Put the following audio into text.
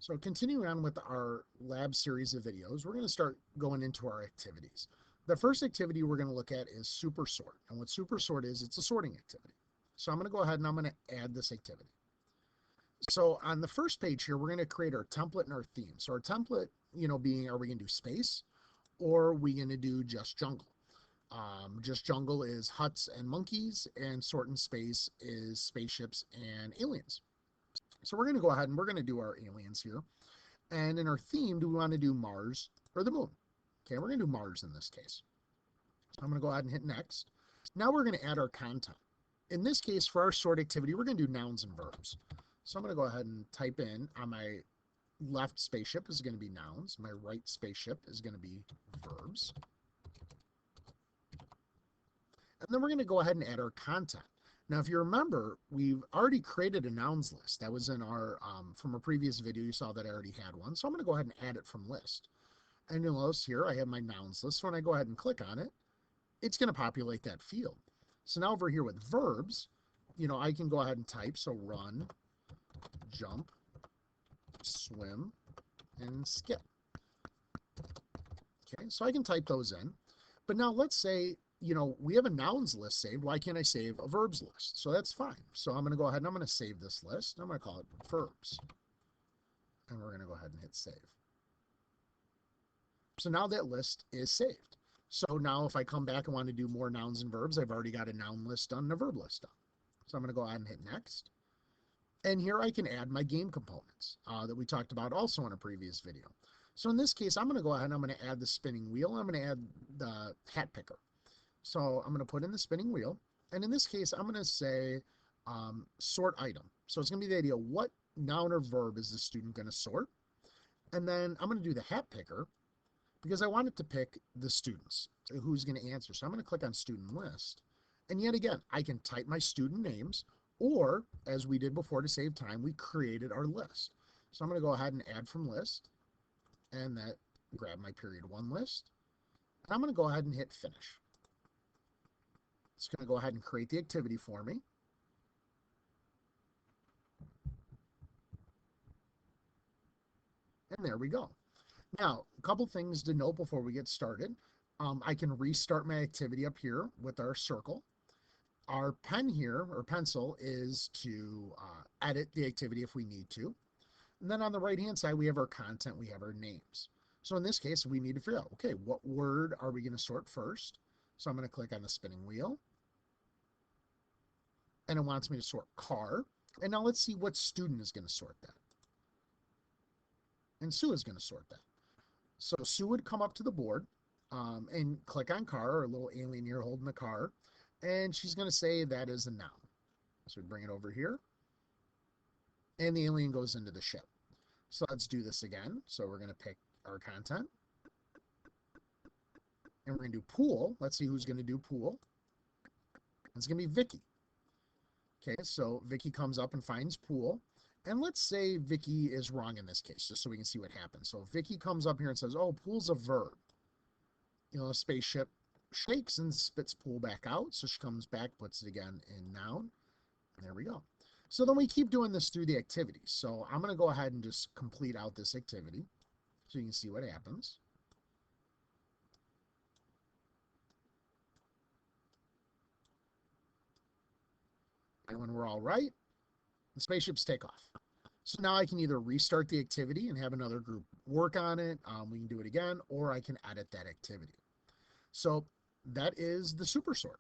So continuing on with our lab series of videos, we're going to start going into our activities. The first activity we're going to look at is super sort. And what super sort is, it's a sorting activity. So I'm going to go ahead and I'm going to add this activity. So on the first page here, we're going to create our template and our theme. So our template, being, are we going to do space or are we going to do just jungle? Just jungle is huts and monkeys, and sort and space is spaceships and aliens. So we're going to go ahead and we're going to do our aliens here. And in our theme, do we want to do Mars or the moon? Okay, we're going to do Mars in this case. So I'm going to go ahead and hit next. Now we're going to add our content. In this case, for our sort activity, we're going to do nouns and verbs. So I'm going to go ahead and type in on my left spaceship is going to be nouns. My right spaceship is going to be verbs. And then we're going to go ahead and add our content. Now, if you remember, we've already created a nouns list. That was in our, from a previous video, you saw that I already had one. So I'm going to go ahead and add it from list. And you'll notice here I have my nouns list. So when I go ahead and click on it, it's going to populate that field. So now over here with verbs, I can go ahead and type. So run, jump, swim, and skip. Okay, so I can type those in. But now let's say, we have a nouns list saved. Why can't I save a verbs list? So that's fine. So I'm going to go ahead and I'm going to save this list. I'm going to call it verbs. And we're going to go ahead and hit save. So now that list is saved. So now if I come back and want to do more nouns and verbs, I've already got a noun list done and a verb list done. So I'm going to go ahead and hit next. And here I can add my game components that we talked about also in a previous video. So in this case, I'm going to go ahead and I'm going to add the spinning wheel. I'm going to add the hat picker. So I'm going to put in the spinning wheel. And in this case, I'm going to say sort item. So it's going to be the idea, what noun or verb is the student going to sort? And then I'm going to do the hat picker because I want it to pick the students who's going to answer. So I'm going to click on student list. And yet again, I can type my student names, or as we did before to save time, we created our list. So I'm going to go ahead and add from list, and that grab my period 1 list. And I'm going to go ahead and hit finish. It's going to go ahead and create the activity for me. And there we go. Now, a couple things to note before we get started. I can restart my activity up here with our circle. Our pen here, or pencil, is to edit the activity if we need to. And then on the right-hand side, we have our content, we have our names. So in this case, we need to figure out, okay, what word are we going to sort first? So I'm going to click on the spinning wheel. And it wants me to sort car. And now let's see what student is going to sort that. And Sue is going to sort that. So Sue would come up to the board and click on car, or a little alien here holding the car. And she's going to say that is a noun. So we bring it over here. And the alien goes into the ship. So let's do this again. So we're going to pick our content. And we're going to do pool. Let's see who's going to do pool. It's going to be Vicky. Okay, so Vicky comes up and finds pool. And let's say Vicky is wrong in this case, just so we can see what happens. So Vicky comes up here and says, oh, pool's a verb. A spaceship shakes and spits pool back out. So she comes back, puts it again in noun. And there we go. So then we keep doing this through the activity. So I'm going to go ahead and just complete out this activity so you can see what happens. And when we're all right, the spaceships take off. So now I can either restart the activity and have another group work on it. We can do it again, or I can edit that activity. So that is the super sort.